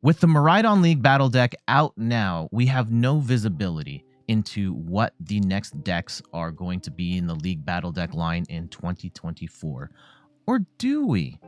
With the Miraidon League Battle Deck out now, we have no visibility into what the next decks are going to be in the League Battle Deck line in 2024. Or do we?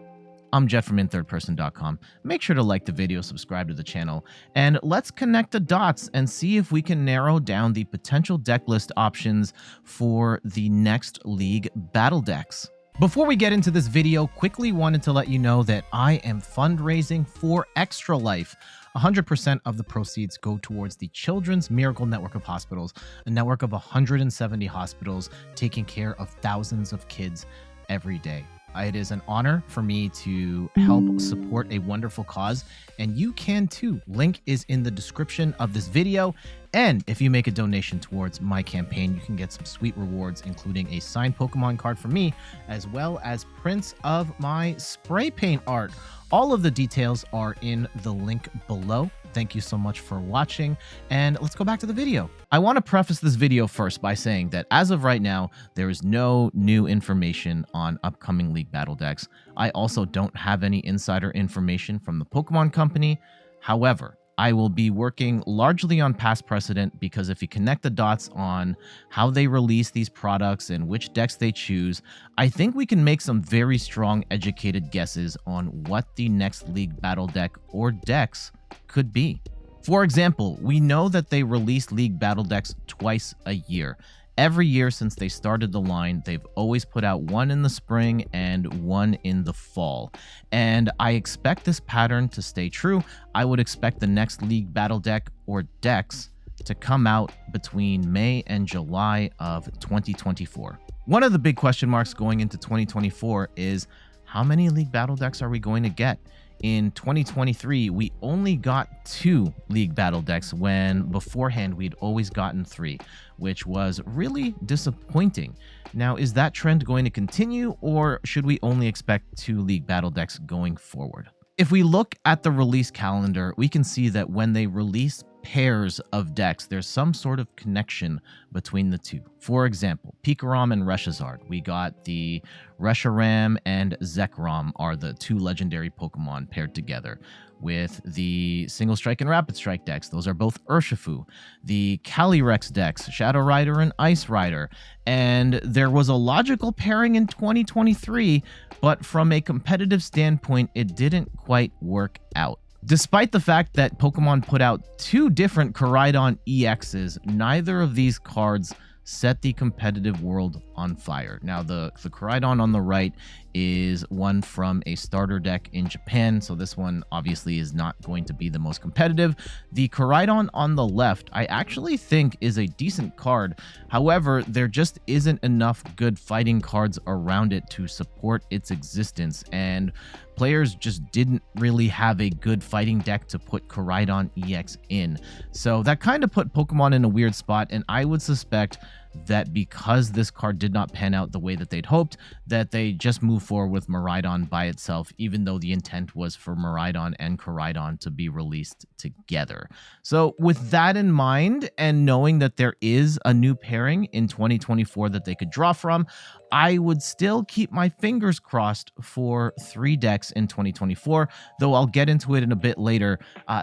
I'm Jeff from inthirdperson.com. Make sure to like the video, subscribe to the channel, and let's connect the dots and see if we can narrow down the potential deck list options for the next League Battle Decks. Before we get into this video, quickly wanted to let you know that I am fundraising for Extra Life. 100% of the proceeds go towards the Children's Miracle Network of Hospitals, a network of 170 hospitals taking care of thousands of kids every day. It is an honor for me to help support a wonderful cause, and you can too. Link is in the description of this video, and if you make a donation towards my campaign, you can get some sweet rewards, including a signed Pokemon card from me, as well as prints of my spray paint art. All of the details are in the link below. Thank you so much for watching, and let's go back to the video. I want to preface this video first by saying that as of right now, there is no new information on upcoming League Battle decks. I also don't have any insider information from the Pokemon Company. However, I will be working largely on past precedent, because if you connect the dots on how they release these products and which decks they choose, I think we can make some very strong educated guesses on what the next League Battle deck or decks could be. For example, we know that they release League Battle decks twice a year. Every year since they started the line, they've always put out one in the spring and one in the fall. And I expect this pattern to stay true. I would expect the next League Battle deck or decks to come out between May and July of 2024. One of the big question marks going into 2024 is how many League Battle decks are we going to get? In 2023, we only got 2 League Battle decks when beforehand we'd always gotten 3, which was really disappointing. Now, is that trend going to continue, or should we only expect 2 League Battle decks going forward? If we look at the release calendar, we can see that when they release pairs of decks, there's some sort of connection between the two. For example, Pikarom and Reshazard. We got the Reshiram and Zekrom are the 2 legendary Pokemon paired together. With the Single Strike and Rapid Strike decks, those are both Urshifu. The Calyrex decks, Shadow Rider and Ice Rider. And there was a logical pairing in 2023, but from a competitive standpoint, it didn't quite work out. Despite the fact that Pokemon put out 2 different Miraidon EXs, neither of these cards set the competitive world on fire. Now, the Miraidon on the right is one from a starter deck in Japan, so this one obviously is not going to be the most competitive. The Miraidon on the left, I actually think is a decent card. However, there just isn't enough good fighting cards around it to support its existence, and players just didn't really have a good fighting deck to put Miraidon EX in. So that kind of put Pokemon in a weird spot, and I would suspect that because this card did not pan out the way that they'd hoped, that they just moved forward with Miraidon by itself, even though the intent was for Miraidon and Miraidon to be released together. So with that in mind, and knowing that there is a new pairing in 2024 that they could draw from, I would still keep my fingers crossed for 3 decks in 2024, though I'll get into it in a bit later.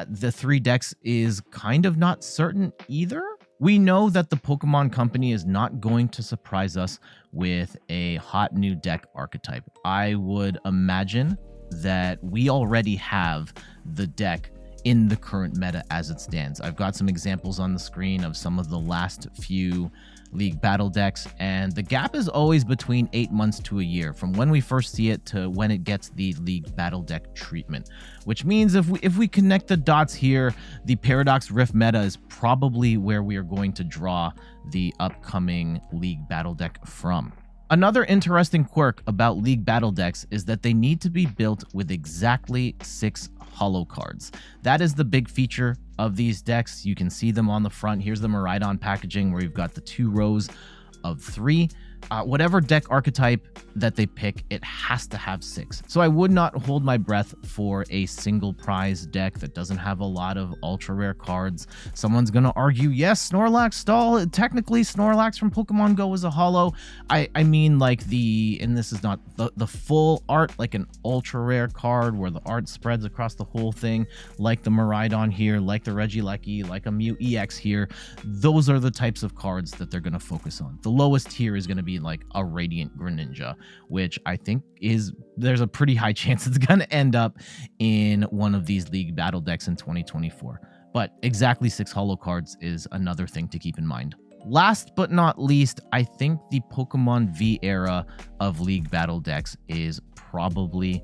The 3 decks is kind of not certain either. We know that the Pokemon Company is not going to surprise us with a hot new deck archetype. I would imagine that we already have the deck in the current meta as it stands. I've got some examples on the screen of some of the last few League Battle decks, and the gap is always between 8 months to a year from when we first see it to when it gets the League Battle deck treatment, which means if we connect the dots here, the Paradox Rift meta is probably where we are going to draw the upcoming League Battle deck from. Another interesting quirk about League Battle decks is that they need to be built with exactly 6 holo cards. That is the big feature of these decks. You can see them on the front. Here's the Miraidon packaging where you've got the 2 rows of 3. whatever deck archetype that they pick, it has to have 6. So I would not hold my breath for a single prize deck that doesn't have a lot of ultra rare cards. Someone's gonna argue, yes, Snorlax Stall, technically Snorlax from Pokemon Go is a holo. I mean, like and this is not the full art, like an ultra rare card where the art spreads across the whole thing, like the Miraidon here, like the Regieleki, like a Mew EX here. Those are the types of cards that they're gonna focus on. The lowest tier is gonna be like a Radiant Greninja, which I think there's a pretty high chance it's going to end up in one of these league battle decks in 2024. But exactly 6 holo cards is another thing to keep in mind. Last but not least, I think the Pokemon V era of league battle decks is probably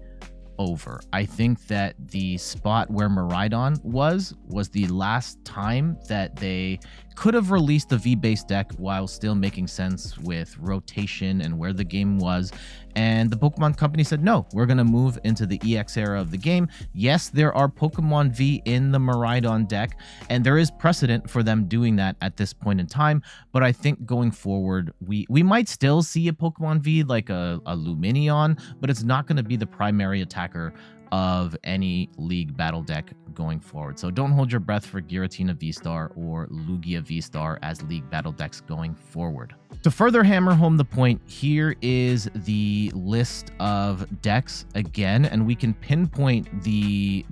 over. I think that the spot where Miraidon was the last time that they could have released a V-based deck while still making sense with rotation and where the game was. And the Pokemon company said, no, we're going to move into the EX era of the game. Yes, there are Pokemon V in the Miraidon deck, and there is precedent for them doing that at this point in time. But I think going forward, we might still see a Pokemon V like a Lumineon, but it's not going to be the primary attacker of any league battle deck going forward. So don't hold your breath for Giratina V-Star or Lugia V-Star as league battle decks going forward. To further hammer home the point, here is the list of decks again, and we can pinpoint the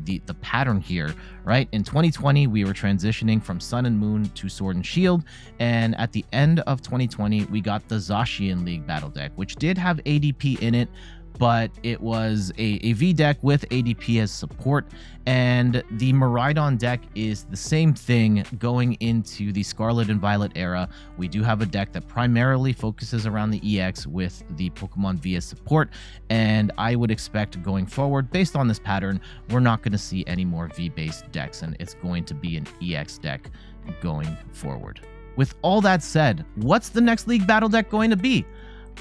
pattern here, right? In 2020, we were transitioning from Sun and Moon to Sword and Shield, and at the end of 2020, we got the Zacian League battle deck, which did have ADP in it, but it was a V deck with ADP as support. And the Miraidon deck is the same thing going into the Scarlet and Violet era. We do have a deck that primarily focuses around the EX with the Pokemon V as support. And I would expect going forward, based on this pattern, we're not going to see any more V-based decks, and it's going to be an EX deck going forward. With all that said, what's the next league battle deck going to be?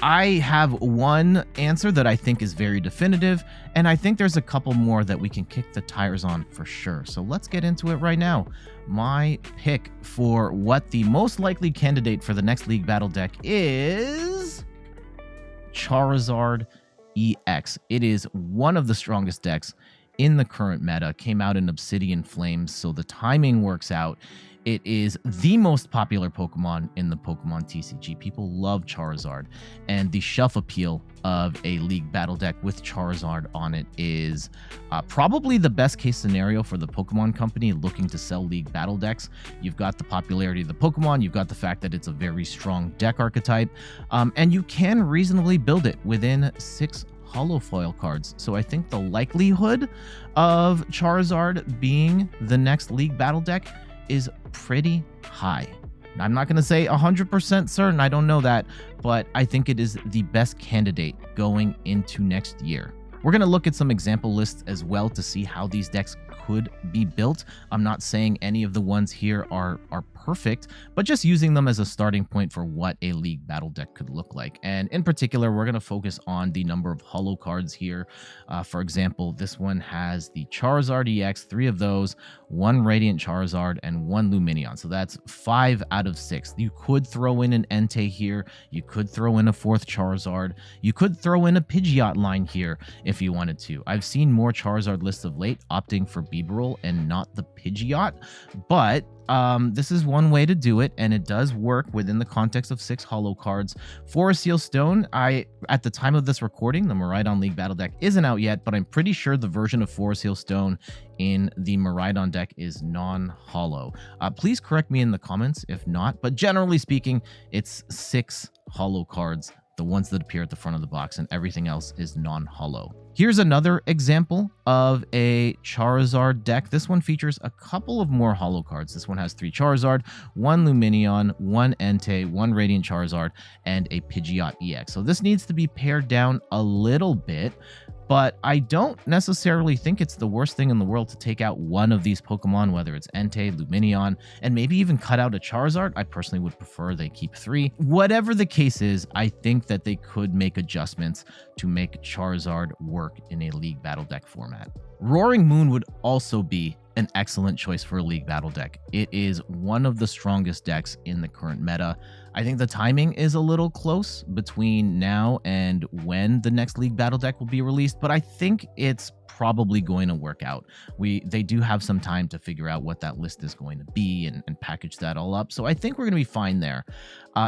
I have one answer that I think is very definitive, and I think there's a couple more that we can kick the tires on for sure. So let's get into it right now. My pick for what the most likely candidate for the next league battle deck is Charizard EX. It is one of the strongest decks in the current meta, came out in Obsidian Flames, so the timing works out. It is the most popular Pokemon in the Pokemon TCG. People love Charizard, and the shelf appeal of a league battle deck with Charizard on it is probably the best case scenario for the Pokemon company looking to sell league battle decks. You've got the popularity of the Pokemon, you've got the fact that it's a very strong deck archetype, and you can reasonably build it within 6 holofoil cards. So I think the likelihood of Charizard being the next league battle deck is pretty high. I'm not going to say 100% certain, I don't know that, but I think it is the best candidate going into next year. We're going to look at some example lists as well to see how these decks could be built. I'm not saying any of the ones here are perfect, but just using them as a starting point for what a league battle deck could look like. And in particular, we're going to focus on the number of holo cards here. For example, this one has the Charizard EX, 3 of those, 1 Radiant Charizard, and 1 Lumineon. So that's 5 out of 6. You could throw in an Entei here. You could throw in a 4th Charizard. You could throw in a Pidgeot line here if you wanted to. I've seen more Charizard lists of late opting for Bibarel and not the Pidgeot, but this is one way to do it, and it does work within the context of 6 holo cards. Forest Stone, at the time of this recording, the Miraidon League Battle deck isn't out yet, but I'm pretty sure the version of Forest Stone in the Miraidon deck is non-holo. Please correct me in the comments if not, but generally speaking, it's 6 holo cards, the ones that appear at the front of the box, and everything else is non-holo. Here's another example of a Charizard deck. This one features a couple of more holo cards. This one has 3 Charizard, 1 Lumineon, 1 Entei, 1 Radiant Charizard, and a Pidgeot EX. So this needs to be pared down a little bit, but I don't necessarily think it's the worst thing in the world to take out one of these Pokemon, whether it's Entei, Lumineon, and maybe even cut out a Charizard. I personally would prefer they keep 3. Whatever the case is, I think that they could make adjustments to make Charizard work in a league battle deck format. Roaring Moon would also be an excellent choice for a League Battle deck. It is one of the strongest decks in the current meta. I think the timing is a little close between now and when the next League Battle deck will be released, but I think it's probably going to work out. They do have some time to figure out what that list is going to be and package that all up, so I think we're going to be fine there.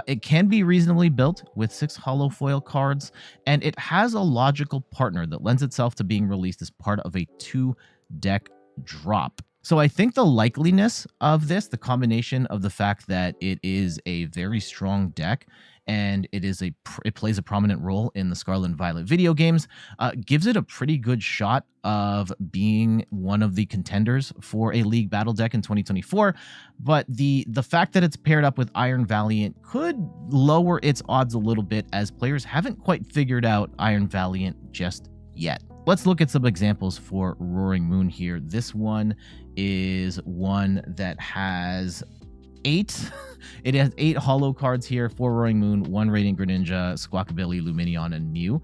It can be reasonably built with 6 hollow foil cards, and it has a logical partner that lends itself to being released as part of a 2-deck drop. So I think the likeliness of this, the combination of the fact that it is a very strong deck and it plays a prominent role in the Scarlet and Violet video games, gives it a pretty good shot of being one of the contenders for a League Battle deck in 2024. But the fact that it's paired up with Iron Valiant could lower its odds a little bit, as players haven't quite figured out Iron Valiant just yet. Let's look at some examples for Roaring Moon here. This one is one that has 8. It has 8 hollow cards here for Roaring Moon, 1 Radiant Greninja, Squawkabilly, Luminion, and Mew.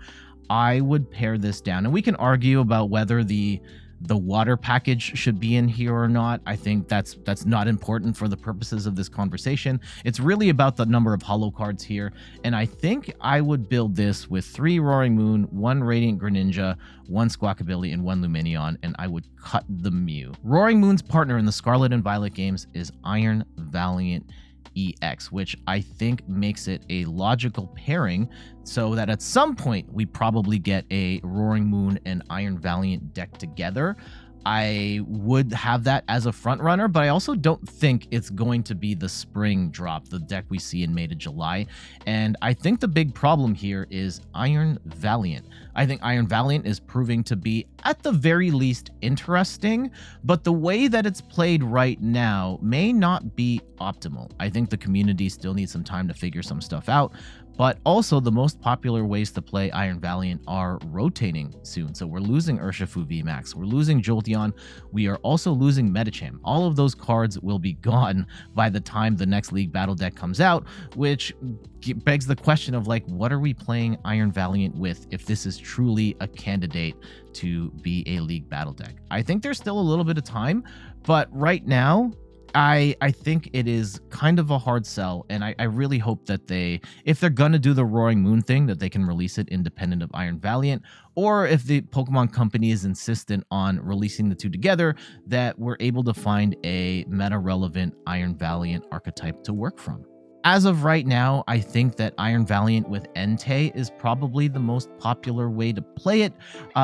I would pair this down, and we can argue about whether the water package should be in here or not. I think that's not important for the purposes of this conversation. It's really about the number of hollow cards here, and I think I would build this with 3 Roaring Moon, 1 Radiant Greninja, 1 Squawkabilly, and 1 Luminion, and I would cut the Mew. Roaring Moon's partner in the Scarlet and Violet games is Iron Valiant EX, which I think makes it a logical pairing, so that at some point we probably get a Roaring Moon and Iron Valiant deck together. I would have that as a front runner, but I also don't think it's going to be the spring drop, the deck we see in May to July. And I think the big problem here is Iron Valiant. I think Iron Valiant is proving to be, at the very least, interesting, but the way that it's played right now may not be optimal. I think the community still needs some time to figure some stuff out. But also, the most popular ways to play Iron Valiant are rotating soon. So we're losing Urshifu VMAX, we're losing Jolteon, we are also losing Medicham. All of those cards will be gone by the time the next League Battle deck comes out, which begs the question of, like, what are we playing Iron Valiant with if this is truly a candidate to be a League Battle deck? I think there's still a little bit of time, but right now, I think it is kind of a hard sell, and I really hope that if they're gonna do the Roaring Moon thing, that they can release it independent of Iron Valiant, or if the Pokemon Company is insistent on releasing the two together, that we're able to find a meta-relevant Iron Valiant archetype to work from. As of right now, I think that Iron Valiant with Entei is probably the most popular way to play it.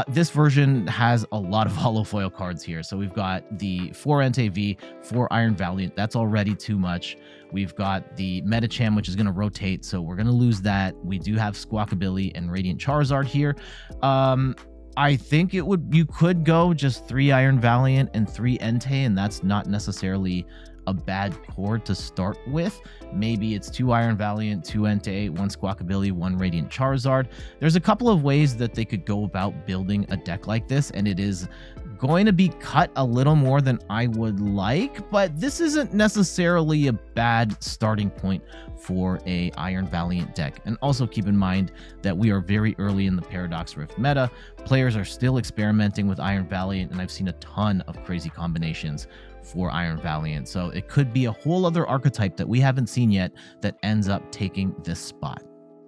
This version has a lot of hollow foil cards here. So we've got the 4 Entei V, 4 Iron Valiant. That's already too much. We've got the Medicham, which is going to rotate, so we're going to lose that. We do have Squawkabilly and Radiant Charizard here. I think you could go just 3 Iron Valiant and 3 Entei, and that's not necessarily a bad core to start with. Maybe it's 2 Iron Valiant, 2 Entei, 1 Squawkabilly, 1 Radiant Charizard. There's a couple of ways that they could go about building a deck like this, and it is going to be cut a little more than I would like, but this isn't necessarily a bad starting point for a Iron Valiant deck. And also keep in mind that we are very early in the Paradox Rift meta. Players are still experimenting with Iron Valiant, and I've seen a ton of crazy combinations for Iron Valiant. So it could be a whole other archetype that we haven't seen yet that ends up taking this spot.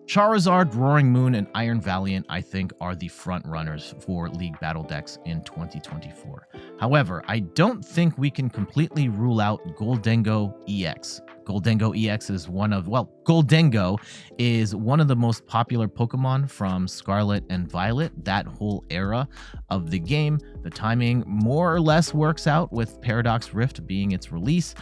Charizard, Roaring Moon, and Iron Valiant, I think, are the front runners for League Battle decks in 2024. However, I don't think we can completely rule out Goldengo EX. Goldengo EX is Goldengo is one of the most popular Pokemon from Scarlet and Violet, that whole era of the game. The timing more or less works out with Paradox Rift being its release.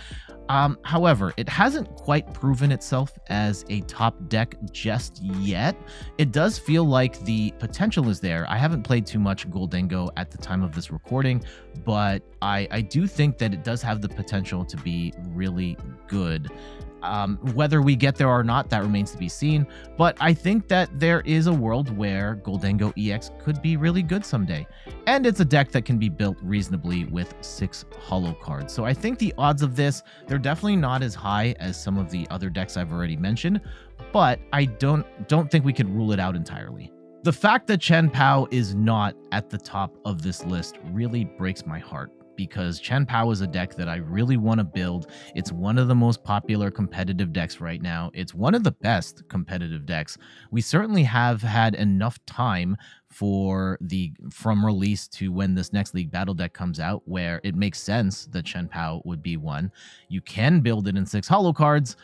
However, it hasn't quite proven itself as a top deck just yet. It does feel like the potential is there. I haven't played too much Goldengo at the time of this recording, but I do think that it does have the potential to be really good. Whether we get there or not, that remains to be seen, but I think that there is a world where Goldengo EX could be really good someday, and it's a deck that can be built reasonably with 6 hollow cards. So I think the odds of this, they're definitely not as high as some of the other decks I've already mentioned, but I don't think we could rule it out entirely. The fact that chien-pao is not at the top of this list really breaks my heart, because chien-pao is a deck that I really want to build. It's one of the most popular competitive decks right now. It's one of the best competitive decks. We certainly have had enough time from release to when this next League Battle deck comes out, where it makes sense that chien-pao would be one. You can build it in 6 holo cards,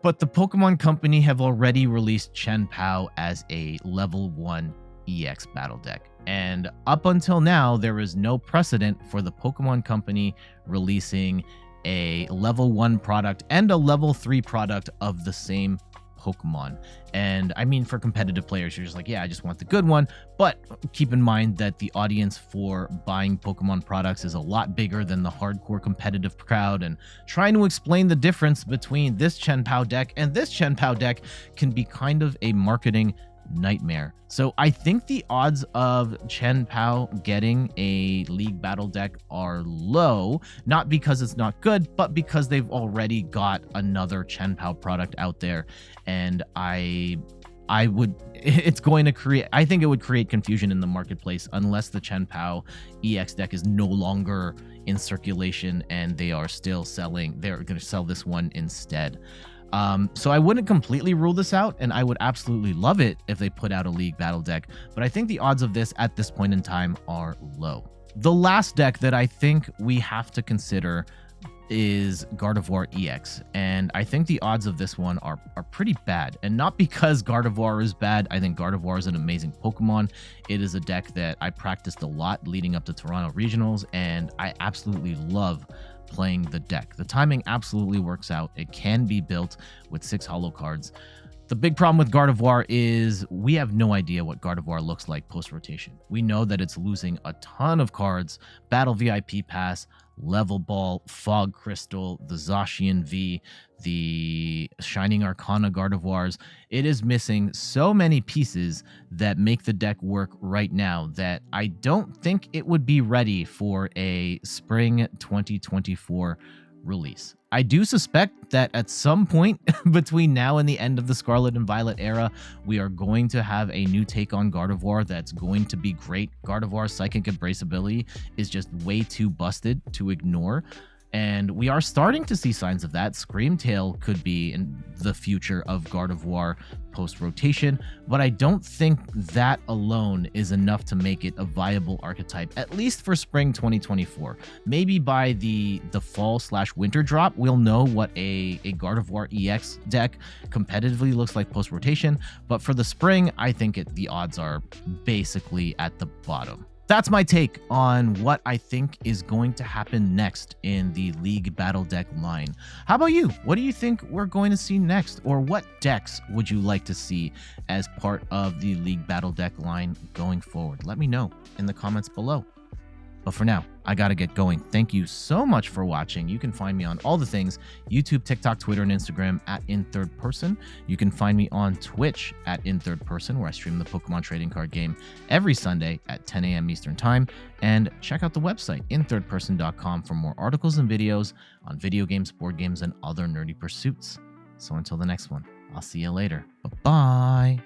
but the Pokemon Company have already released chien-pao as a level 1 EX battle deck. And up until now, there is no precedent for the Pokemon Company releasing a level 1 product and a level 3 product of the same Pokemon. And I mean, for competitive players, you're just like, yeah, I just want the good one. But keep in mind that the audience for buying Pokemon products is a lot bigger than the hardcore competitive crowd. And trying to explain the difference between this chien-pao deck and this chien-pao deck can be kind of a marketing nightmare. So I think the odds of chien-pao getting a League Battle deck are low, not because it's not good, but because they've already got another chien-pao product out there. And I think it would create confusion in the marketplace unless the chien-pao EX deck is no longer in circulation and they're going to sell this one instead. So I wouldn't completely rule this out, and I would absolutely love it if they put out a League Battle deck, but I think the odds of this at this point in time are low. The last deck that I think we have to consider is Gardevoir EX, and I think the odds of this one are pretty bad, and not because Gardevoir is bad. I think Gardevoir is an amazing Pokemon. It is a deck that I practiced a lot leading up to Toronto Regionals, and I absolutely love playing the deck. The timing absolutely works out. It can be built with 6 holo cards. The big problem with Gardevoir is we have no idea what Gardevoir looks like post-rotation. We know that it's losing a ton of cards: Battle VIP Pass, Level Ball, Fog Crystal, the Zacian V, the Shining Arcana Gardevoirs. It is missing so many pieces that make the deck work right now that I don't think it would be ready for a spring 2024 release. I do suspect that at some point between now and the end of the Scarlet and Violet era, we are going to have a new take on Gardevoir that's going to be great. Gardevoir's Psychic Embrace ability is just way too busted to ignore, and we are starting to see signs of that. Screamtail could be in the future of Gardevoir post-rotation, but I don't think that alone is enough to make it a viable archetype, at least for spring 2024. Maybe by the fall/winter drop, we'll know what a Gardevoir EX deck competitively looks like post-rotation, but for the spring, I think the odds are basically at the bottom. That's my take on what I think is going to happen next in the League Battle deck line. How about you? What do you think we're going to see next? Or what decks would you like to see as part of the League Battle deck line going forward? Let me know in the comments below. But for now, I gotta get going. Thank you so much for watching. You can find me on all the things: YouTube, TikTok, Twitter, and Instagram at InThirdPerson. You can find me on Twitch at InThirdPerson, where I stream the Pokemon trading card game every Sunday at 10 a.m. Eastern Time. And check out the website, inthirdperson.com, for more articles and videos on video games, board games, and other nerdy pursuits. So until the next one, I'll see you later. Bye-bye.